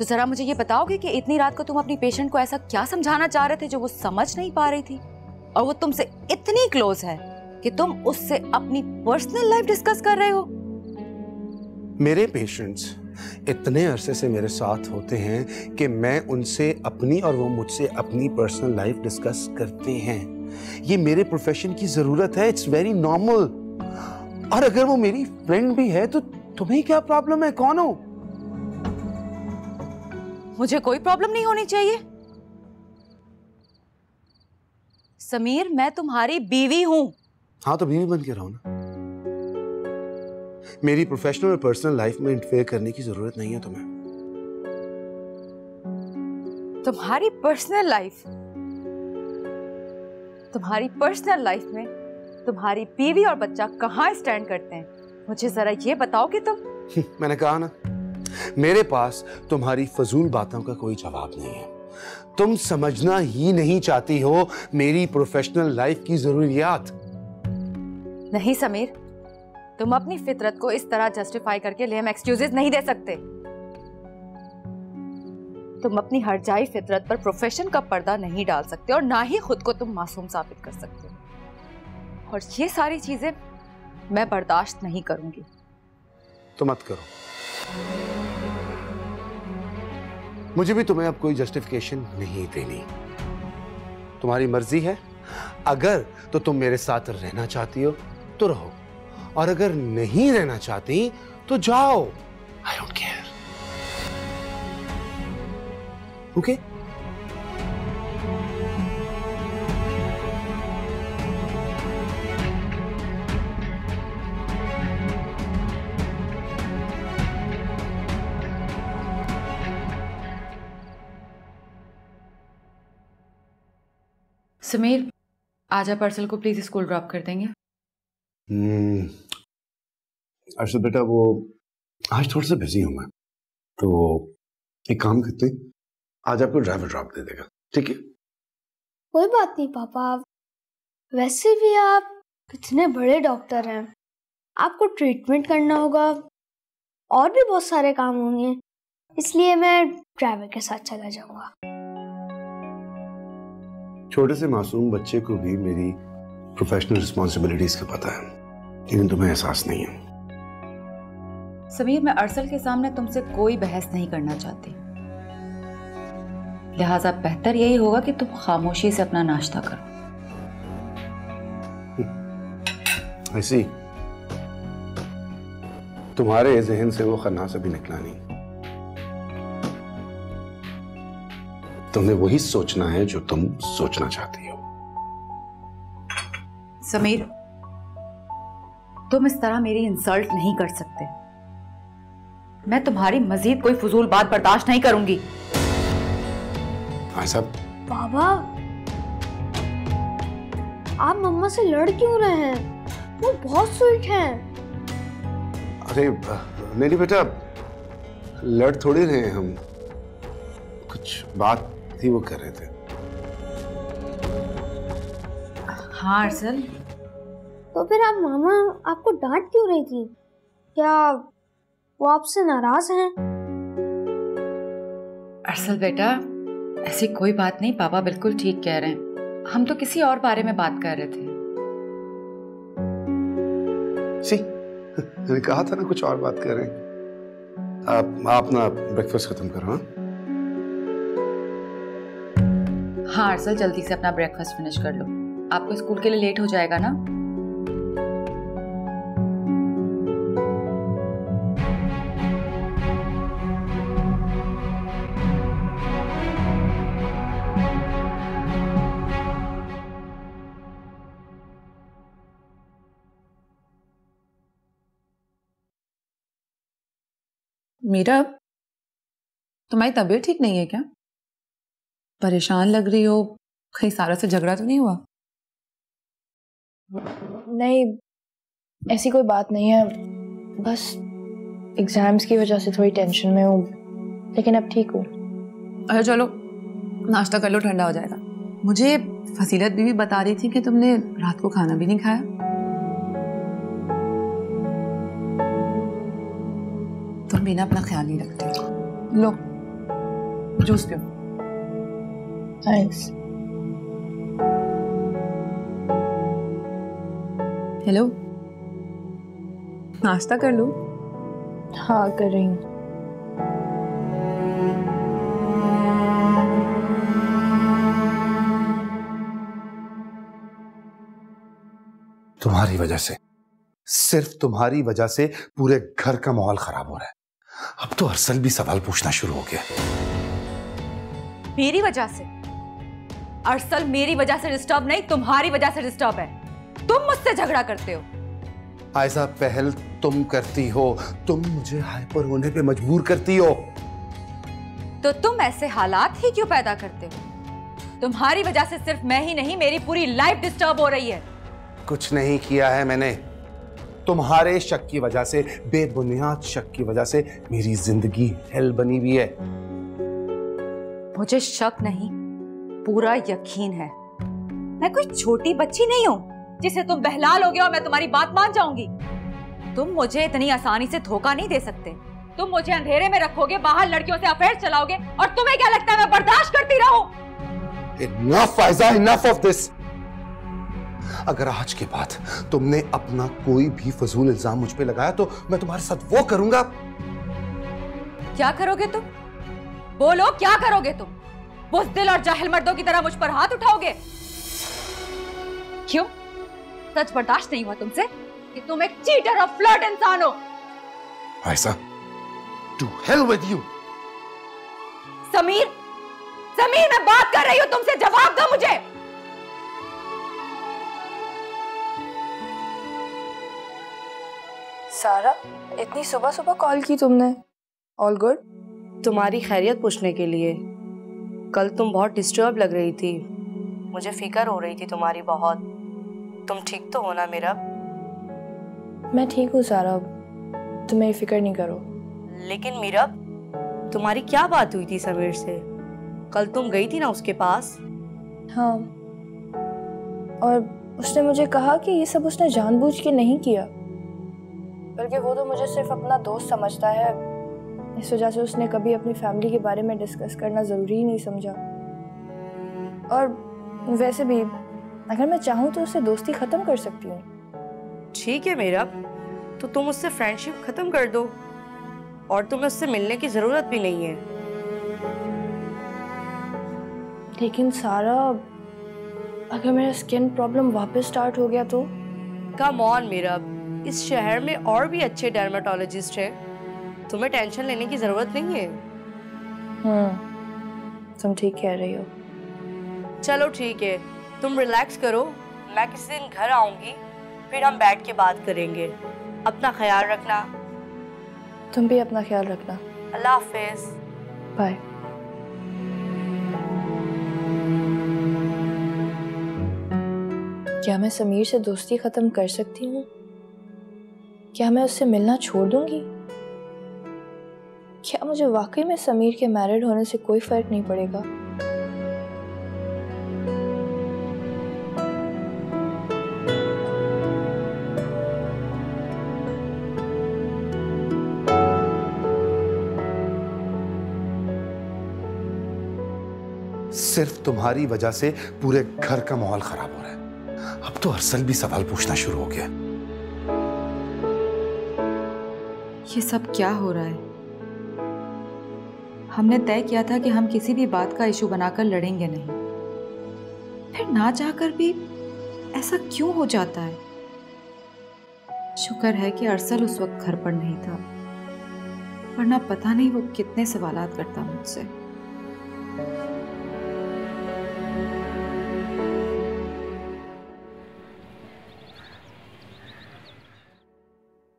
तो जरा मुझे ये बताओगे कि इतनी रात को तुम अपनी पेशेंट को ऐसा क्या समझाना चाह रहे थे जो वो समझ नहीं पा रही थी, और वो तुमसे इतनी क्लोज है कि तुम उससे अपनी पर्सनल लाइफ डिस्कस कर रहे हो? मेरे पेशेंट्स इतने अरसे से मेरे साथ होते हैं कि मैं उनसे अपनी और वो मुझसे अपनी पर्सनल लाइफ डिस्कस करते हैं। ये मेरे प्रोफेशन की जरूरत है, इट्स वेरी नॉर्मल। और अगर वो मेरी फ्रेंड भी है तो तुम्हें क्या प्रॉब्लम है? कौन हो? मुझे कोई प्रॉब्लम नहीं होनी चाहिए समीर, मैं तुम्हारी बीवी हूं। हाँ तो बीवी बन के रहो ना। मेरी प्रोफेशनल और पर्सनल लाइफ में इंटरफेयर करने की जरूरत नहीं है तुम्हें। तुम्हारी पर्सनल लाइफ में तुम्हारी बीवी और बच्चा कहाँ स्टैंड करते हैं, मुझे जरा ये बताओ कि तुम। मैंने कहा ना, मेरे पास तुम्हारी फजूल बातों का कोई जवाब नहीं है। तुम समझना ही नहीं चाहती हो मेरी प्रोफेशनल लाइफ की जरूरियात। नहीं समीर, तुम अपनी फितरत को इस तरह जस्टिफाई करके लेम एक्सक्यूजेस नहीं दे सकते। तुम अपनी हरजाई फितरत पर प्रोफेशन का पर्दा नहीं डाल सकते और ना ही खुद को तुम मासूम साबित कर सकते हो, और ये सारी चीजें मैं बर्दाश्त नहीं करूंगी। तो मत करो। मुझे भी तुम्हें अब कोई जस्टिफिकेशन नहीं देनी। तुम्हारी मर्जी है, अगर तो तुम मेरे साथ रहना चाहती हो तो रहो, और अगर नहीं रहना चाहती तो जाओ। I don't care. Okay? Sameer, आज आप अर्शल को प्लीज स्कूल ड्रॉप कर देंगे? अर्शल बेटा, वो आज थोड़ा सा बिजी हूं मैं, तो एक काम करते हैं, आज आपको ड्राइवर ड्रॉप दे देगा, ठीक है? कोई बात नहीं पापा, वैसे भी आप इतने बड़े डॉक्टर हैं, आपको ट्रीटमेंट करना होगा और भी बहुत सारे काम होंगे, इसलिए मैं ड्राइवर के साथ चला जाऊंगा। छोटे से मासूम बच्चे को भी मेरी प्रोफेशनल रिस्पॉन्सिबिलिटीज का पता है, लेकिन तुम्हें एहसास नहीं है। समीर, मैं अर्शल के सामने तुमसे कोई बहस नहीं करना चाहती, लिहाजा बेहतर यही होगा कि तुम खामोशी से अपना नाश्ता करो। ऐसी तुम्हारे जहन से वो खन्नास अभी निकला नहीं। तुम्हें वही सोचना है जो तुम सोचना चाहती हो। समीर, तुम इस तरह मेरी इंसल्ट नहीं कर सकते। मैं तुम्हारी मजीद कोई फजूल बात बर्दाश्त नहीं करूंगी। साहब, बाबा, आप मम्मा से लड़ क्यों रहे हैं? वो बहुत स्वीट हैं। अरे नहीं बेटा, लड़ थोड़ी रहे हैं हम, कुछ बात थी वो कर रहे थे। हाँ अर्शल। तो फिर आप मामा आपको डांट क्यों रही थी? क्या वो आपसे नाराज हैं? अर्शल बेटा, ऐसी कोई बात नहीं, पापा बिल्कुल ठीक कह रहे हैं। हम तो किसी और बारे में बात कर रहे थे। मैंने कहा था ना कुछ और बात कर रहे हैं। आप ना ब्रेकफास्ट खत्म करो। हाँ अर्शल, जल्दी से अपना ब्रेकफास्ट फिनिश कर लो, आपको स्कूल के लिए लेट हो जाएगा ना। मीरा, तुम्हारी तबीयत ठीक नहीं है क्या? परेशान लग रही हो, कहीं सारा से झगड़ा तो नहीं हुआ? नहीं, ऐसी कोई बात नहीं है, बस एग्जाम्स की वजह से थोड़ी टेंशन में हूँ, लेकिन अब ठीक हूँ। अरे चलो नाश्ता कर लो, ठंडा हो जाएगा। मुझे फसीलत बीवी बता रही थी कि तुमने रात को खाना भी नहीं खाया। तुम भी ना अपना ख्याल नहीं रखते। लो जूस पियो। थैंक्स। हेलो, नाश्ता कर लूं? हाँ कर रही हूँ। तुम्हारी वजह से, सिर्फ तुम्हारी वजह से पूरे घर का माहौल खराब हो रहा है। अब तो अरसल भी सवाल पूछना शुरू हो गया। मेरी वजह से? अरसल मेरी वजह से डिस्टर्ब नहीं, तुम्हारी वजह से डिस्टर्ब है। तुम मुझसे झगड़ा करते हो। आयशा, पहल तुम करती हो, तुम मुझे हाइपर होने पे मजबूर करती हो। तो तुम ऐसे हालात ही क्यों पैदा करते हो? तुम्हारी वजह से सिर्फ मैं ही नहीं, मेरी पूरी लाइफ डिस्टर्ब हो रही है। कुछ नहीं किया है मैंने। तुम्हारे शक की वजह से, बेबुनियाद शक की वजह से मेरी जिंदगी हेल बनी हुई है। मुझे शक नहीं, पूरा यकीन है। मैं कोई छोटी बच्ची नहीं हूं जिसे तुम बहला लोगे और मैं तुम्हारी बात मान जाऊंगी। तुम मुझे इतनी आसानी से धोखा नहीं दे सकते। तुम मुझे अंधेरे में रखोगे, बाहर लड़कियों से अफेयर चलाओगे, और तुम्हें क्या लगता है मैं बर्दाश्त करती रहूं? Enough, Ayesha, enough of this। अगर आज के बाद तुमने अपना कोई भी फजूल इल्जाम मुझ पे लगाया तो मैं तुम्हारे साथ वो करूंगा। क्या करोगे तुम? बोलो, क्या करोगे तुम? बुज़दिल और जाहिल मर्दों की तरह मुझ पर हाथ उठाओगे? क्यों? सच बर्दाश्त नहीं हुआ तुमसे कि तुम एक चीटर और फ्लर्ट इंसान हो? Ayesha, to hell with you। Sameer, Sameer, मैं बात कर रही हूं तुमसे, जवाब दो मुझे। सारा, इतनी सुबह सुबह कॉल की तुमने? All good? तुम्हारी खैरियत पूछने के लिए। कल तुम बहुत डिस्टर्ब लग रही थी, मुझे फिक्र हो रही थी तुम्हारी बहुत। तुम ठीक तो हो ना मेरा? मैं ठीक हूँ सारा, तुम मेरी फिक्र नहीं करो। लेकिन मीरा, तुम्हारी क्या बात हुई थी समीर से? कल तुम गई थी ना उसके पास? हाँ, और उसने मुझे कहा कि ये सब उसने जानबूझ के नहीं किया, बल्कि वो तो मुझे सिर्फ अपना दोस्त समझता है। इस वजह से उसने कभी अपनी फैमिली के बारे में डिस्कस करना ज़रूरी ही नहीं समझा। और वैसे भी अगर मैं चाहूँ तो उससे दोस्ती ख़त्म कर सकती हूँ। ठीक है मेरा, तो तुम उससे फ्रेंडशिप ख़त्म कर दो, और तुम्हें उससे मिलने की ज़रूरत भी नहीं है। लेकिन सारा, अगर मेरा स्किन प्रॉब्लम वापस स्टार्ट हो गया तो? कम ऑन मेरा, इस शहर में और भी अच्छे डर्मेटोलॉजिस्ट हैं, तुम्हें टेंशन लेने की जरूरत नहीं है। तुम ठीक कह रही हो। चलो ठीक है, तुम रिलैक्स करो, मैं किसी दिन घर आऊंगी, फिर हम बैठ के बात करेंगे। अपना ख्याल रखना। तुम भी अपना ख्याल रखना। अल्लाह हाफिज। बाय। क्या मैं समीर से दोस्ती खत्म कर सकती हूँ? क्या मैं उससे मिलना छोड़ दूंगी? क्या मुझे वाकई में समीर के मैरिड होने से कोई फर्क नहीं पड़ेगा? सिर्फ तुम्हारी वजह से पूरे घर का माहौल खराब हो रहा है। अब तो अरसल भी सवाल पूछना शुरू हो गया। ये सब क्या हो रहा है? हमने तय किया था कि हम किसी भी बात का इशू बनाकर लड़ेंगे नहीं, फिर ना चाहकर भी ऐसा क्यों हो जाता है? शुक्र है कि अरसल उस वक्त घर पर नहीं था, वरना पता नहीं वो कितने सवालात करता मुझसे।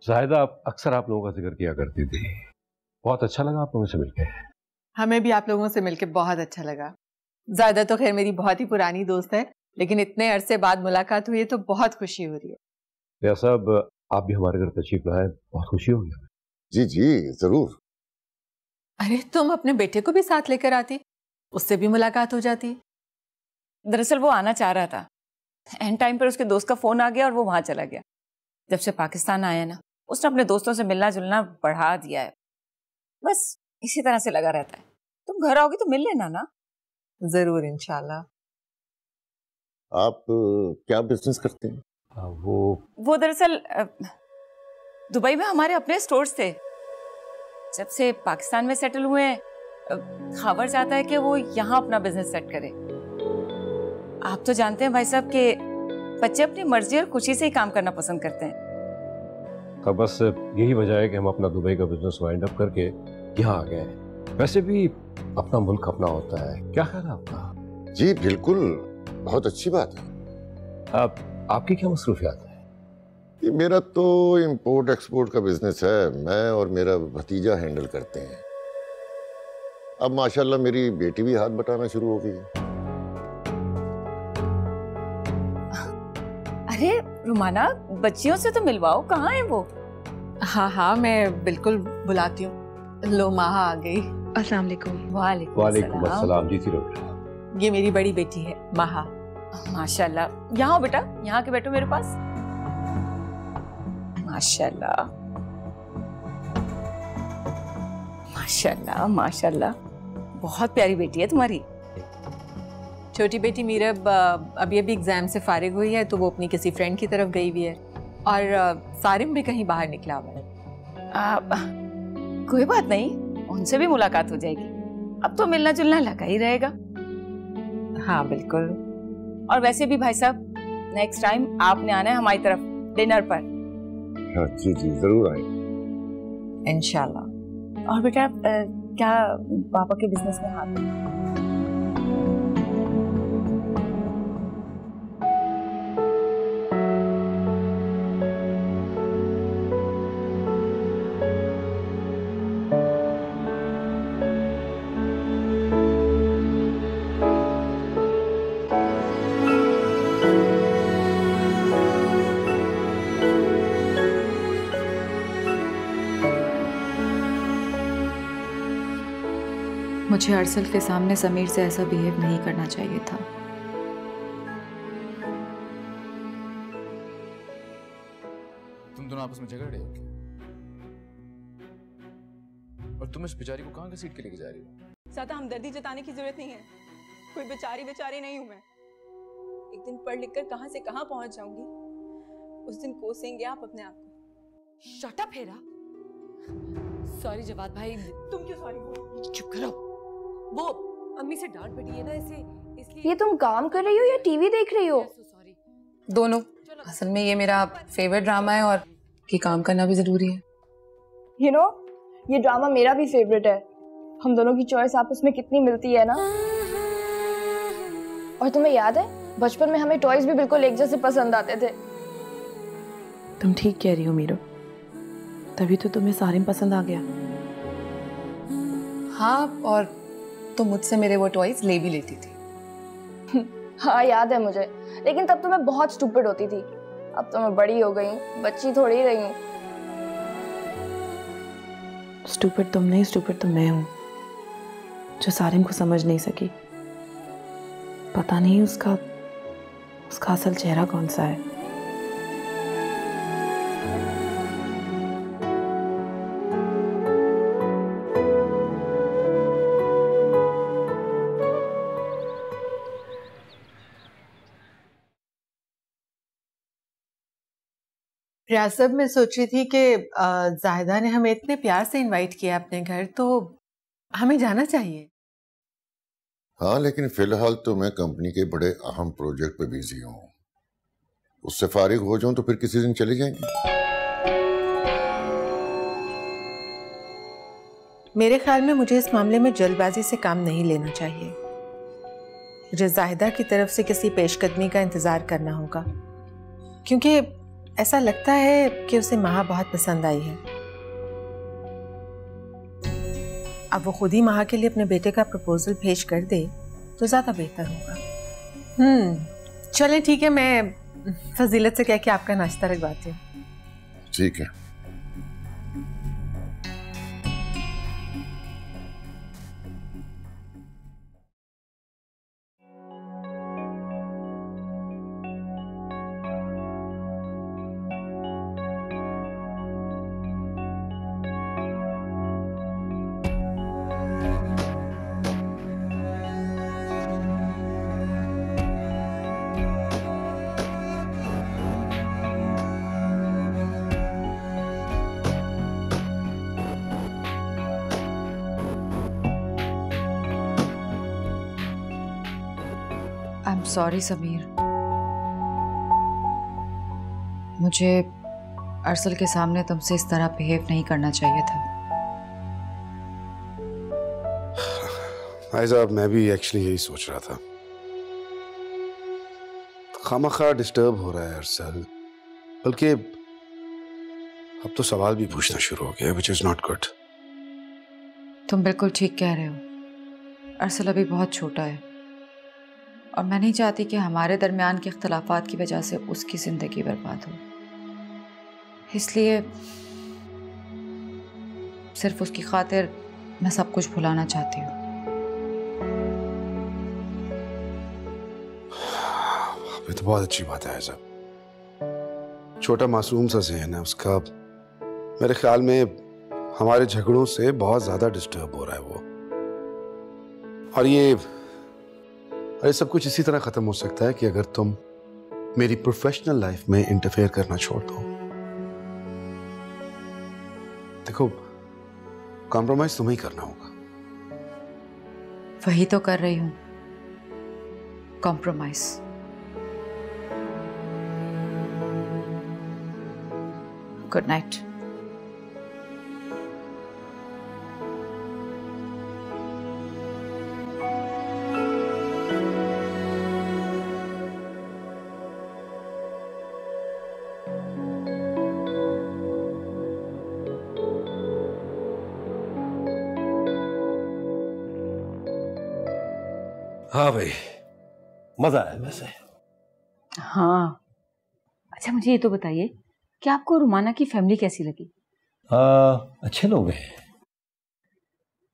ज़ाहिदा अक्सर आप लोगों का जिक्र किया करती थी, बहुत अच्छा लगा आप लोगों से मिलकर। हमें भी आप लोगों से मिलकर बहुत अच्छा लगा। ज़ाहिदा तो खैर मेरी बहुत ही पुरानी दोस्त है, लेकिन इतने अरसे बाद मुलाकात हुई है तो बहुत खुशी हो रही है। रिया साहब, आप भी हमारे घर तशरीफ लाए, बहुत खुशी होगी। जी जी जरूर। अरे तुम अपने बेटे को भी साथ लेकर आती, उससे भी मुलाकात हो जाती। दरअसल वो आना चाह रहा था, एंड टाइम पर उसके दोस्त का फोन आ गया और वो वहां चला गया। जब से पाकिस्तान आया ना, उसने अपने दोस्तों से मिलना जुलना बढ़ा दिया है, बस इसी तरह से लगा रहता है। तुम तुम घर आओगी तो मिल लेना ना। जरूर इंशाल्लाह। आप क्या बिजनेस करते हैं? वो दरअसल दुबई में हमारे अपने स्टोर्स थे। जब से पाकिस्तान में सेटल हुए हैं, खबर चाहता है कि वो यहाँ अपना बिजनेस सेट करे। आप तो जानते हैं भाई साहब कि बच्चे अपनी मर्जी और खुशी से ही काम करना पसंद करते हैं। तो बस यही वजह है कि हम अपना दुबई का बिजनेस वाइंड अप करके यहाँ आ गए। वैसे भी अपना मुल्क अपना होता है। क्या ख्याल है आपका? जी बिल्कुल, बहुत अच्छी बात है। आपकी क्या मसरूफियात है? ये मेरा तो इंपोर्ट एक्सपोर्ट का बिजनेस है, मैं और मेरा भतीजा हैंडल करते हैं। अब माशाल्लाह मेरी बेटी भी हाथ बटाना शुरू हो गई है। अरे रुमाना, बच्चियों से तो मिलवाओ, कहाँ है वो? हाँ हाँ, मैं बिल्कुल बुलाती हूँ। लो माहा आ गई। अस्सलाम वालेकुम। वालेकुम अस्सलाम। जीती रहो। ये मेरी बड़ी बेटी है माहा। माशाल्लाह। यहाँ बेटा, यहाँ के बैठो मेरे पास। माशाल्लाह माशाल्लाह माशाल्लाह, बहुत प्यारी बेटी है तुम्हारी। छोटी बेटी मीरब अभी एग्जाम से फारिग हुई है, तो वो अपनी किसी फ्रेंड की तरफ गई हुई है, और सारिम भी कहीं बाहर निकला हुआ है। कोई बात नहीं, उनसे भी मुलाकात हो जाएगी। अब तो मिलना जुलना लगा ही रहेगा। हाँ बिल्कुल। और वैसे भी भाई साहब, नेक्स्ट टाइम आपने आना है हमारी तरफ डिनर पर। हाँ जी जी, जरूर आएंगे इंशाल्लाह। और बेटा, क्या पापा के बिजनेस में हाथ है? मुझे अरसल के सामने समीर से ऐसा बिहेव नहीं करना चाहिए था। तुम दोनों आपस में झगड़ रहे हो क्या? और तुम इस बेचारी को कहाँ की सीट के लेके जा रही हो? ज्यादा हमदर्दी जताने की जरूरत नहीं है। कोई बेचारी नहीं हूं मैं। एक दिन पढ़ लिख कर कहां से कहां पहुंच जाऊंगी, उस दिन कोसेंगे आप अपने आप को। Shut up Hera. Sorry Jawad भाई। तुम क्यों सॉरी बोल? चुप करो। वो अम्मी से डांट पड़ी है ना इसे, इसलिए। ये तुम काम कर रही हो या टीवी देख रही हो? दोनों। असल में ये मेरा फेवरेट ड्रामा है, और ये काम करना भी जरूरी है। You know, ये ड्रामा मेरा भी फेवरेट है। हम दोनों की चॉइस आपस में कितनी मिलती है ना। और तुम्हें याद है, बचपन में हमें टॉयज भी बिल्कुल एक जैसे पसंद आते थे। तुम ठीक कह रही हो मीरो, तभी तो तुम्हें सारिम पसंद आ गया। हाँ, और तो मुझसे मेरे वो टॉयज ले भी लेती थी। हाँ याद है मुझे, लेकिन तब तो मैं बहुत स्टूपिड होती थी। अब तो मैं बड़ी हो गई हूँ, बच्ची थोड़ी ही रही हूँ। स्टूपिड तुम नहीं, स्टूपिड तो मैं हूँ, जो सारिम को समझ नहीं सकी। पता नहीं उसका असल चेहरा कौन सा है। रियासत में सोच रही थी कि जाहिदा ने हमें इतने प्यार से इनवाइट किया अपने घर, तो हमें जाना चाहिए। हाँ, लेकिन फिलहाल तो मैं कंपनी के बड़े अहम प्रोजेक्ट पे बिजी हूँ। उससे फारिग हो जाऊं तो फिर किसी दिन चले जाएंगे। मेरे ख्याल में मुझे इस मामले में जल्दबाजी से काम नहीं लेना चाहिए। मुझे जाहिदा की तरफ से किसी पेशकदमी का इंतजार करना होगा, क्योंकि ऐसा लगता है कि उसे माहा बहुत पसंद आई है। अब वो खुद ही माहा के लिए अपने बेटे का प्रपोजल पेश कर दे तो ज्यादा बेहतर होगा। चलें ठीक है, मैं फजीलत से कह के आपका नाश्ता रखवाती हूँ। ठीक है। सॉरी समीर, मुझे अरसल के सामने तुमसे इस तरह बिहेव नहीं करना चाहिए था। भाई साहब, मैं भी एक्चुअली यही सोच रहा था। खामखा डिस्टर्ब हो रहा है अरसल, बल्कि अब तो सवाल भी पूछना शुरू हो गया, which is not good। तुम बिल्कुल ठीक कह रहे हो। अरसल अभी बहुत छोटा है और मैं नहीं चाहती कि हमारे दरमियान के इख्तलाफात की वजह से उसकी जिंदगी बर्बाद हो। इसलिए सिर्फ उसकी खातिर मैं सब कुछ भुलाना चाहती हूँ। ये तो बहुत अच्छी बात है साहब। छोटा मासूम सा ज़हन है उसका, मेरे ख्याल में हमारे झगड़ों से बहुत ज्यादा डिस्टर्ब हो रहा है वो। और ये सब कुछ इसी तरह खत्म हो सकता है कि अगर तुम मेरी प्रोफेशनल लाइफ में इंटरफेयर करना छोड़ दो। देखो, कॉम्प्रोमाइज तुम्हें ही करना होगा। वही तो कर रही हूं, कॉम्प्रोमाइज। Good night. हाँ भाई, मजा आया वैसे। हाँ, अच्छा मुझे ये तो बताइए कि आपको रुमाना की फैमिली कैसी लगी? अच्छे लोग हैं।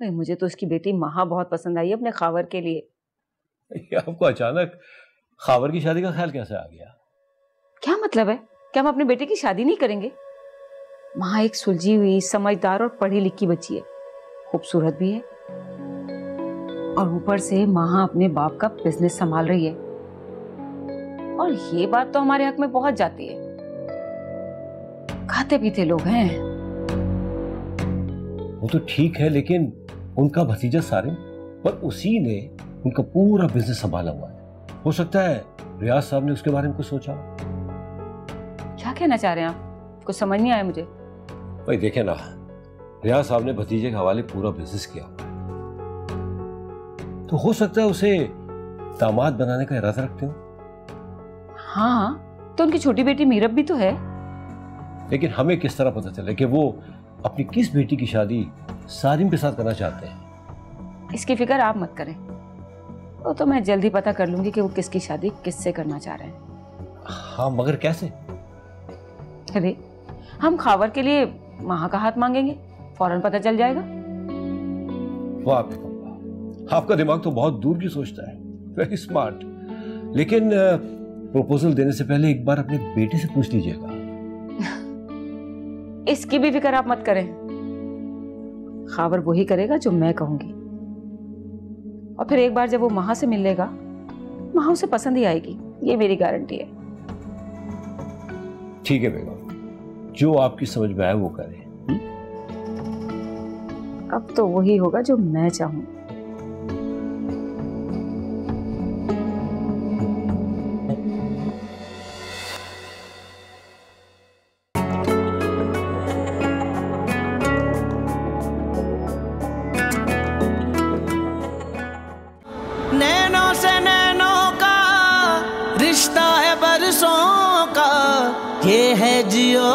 नहीं, मुझे तो उसकी बेटी महा बहुत पसंद आई अपने खावर के लिए। आपको अचानक खावर की शादी का ख्याल कैसे आ गया? क्या मतलब है? क्या हम अपने बेटे की शादी नहीं करेंगे? महा एक सुलझी हुई, समझदार और पढ़ी लिखी बच्ची है, खूबसूरत भी है, और ऊपर से महा अपने बाप का बिजनेस संभाल रही है। और ये बात तो हमारे हक में पहुंच जाती है। खाते पीते लोग हैं। वो तो ठीक है, लेकिन उनका भतीजा सारिम, पर उसी ने उनका पूरा बिजनेस संभाला हुआ है। हो सकता है रियाज साहब ने उसके बारे में कुछ सोचा। क्या कहना चाह रहे हैं आप? कुछ समझ नहीं आया मुझे। भाई देखे ना, रियाज साहब ने भतीजे के हवाले पूरा बिजनेस किया, तो हो सकता है उसे दामाद बनाने का इरादा रखते हो। हाँ, तो उनकी छोटी बेटी मीरब भी तो है। लेकिन हमें किस तरह पता चले कि वो अपनी किस बेटी की शादी सारिम के साथ करना चाहते हैं? इसकी फिक्र आप मत करें, वो तो मैं जल्दी पता कर लूंगी कि वो किसकी शादी किससे करना चाह रहे हैं। हाँ, मगर कैसे? अरे हम खावर के लिए महा का हाथ मांगेंगे, फौरन पता चल जाएगा। वाह बेटा, आपका दिमाग तो बहुत दूर की सोचता है, वेरी स्मार्ट। लेकिन प्रपोजल देने से पहले एक बार अपने बेटे से पूछ लीजिएगा। इसकी भी फिक्र आप मत करें, खावर वही करेगा जो मैं कहूंगी। और फिर एक बार जब वो महा से मिल लेगा, महा उसे पसंद ही आएगी, ये मेरी गारंटी है। ठीक है बेगम, जो आपकी समझ में आए वो करें। अब तो वही होगा जो मैं चाहूं। नैनों से नैनों का रिश्ता है बरसों का, ये है जियो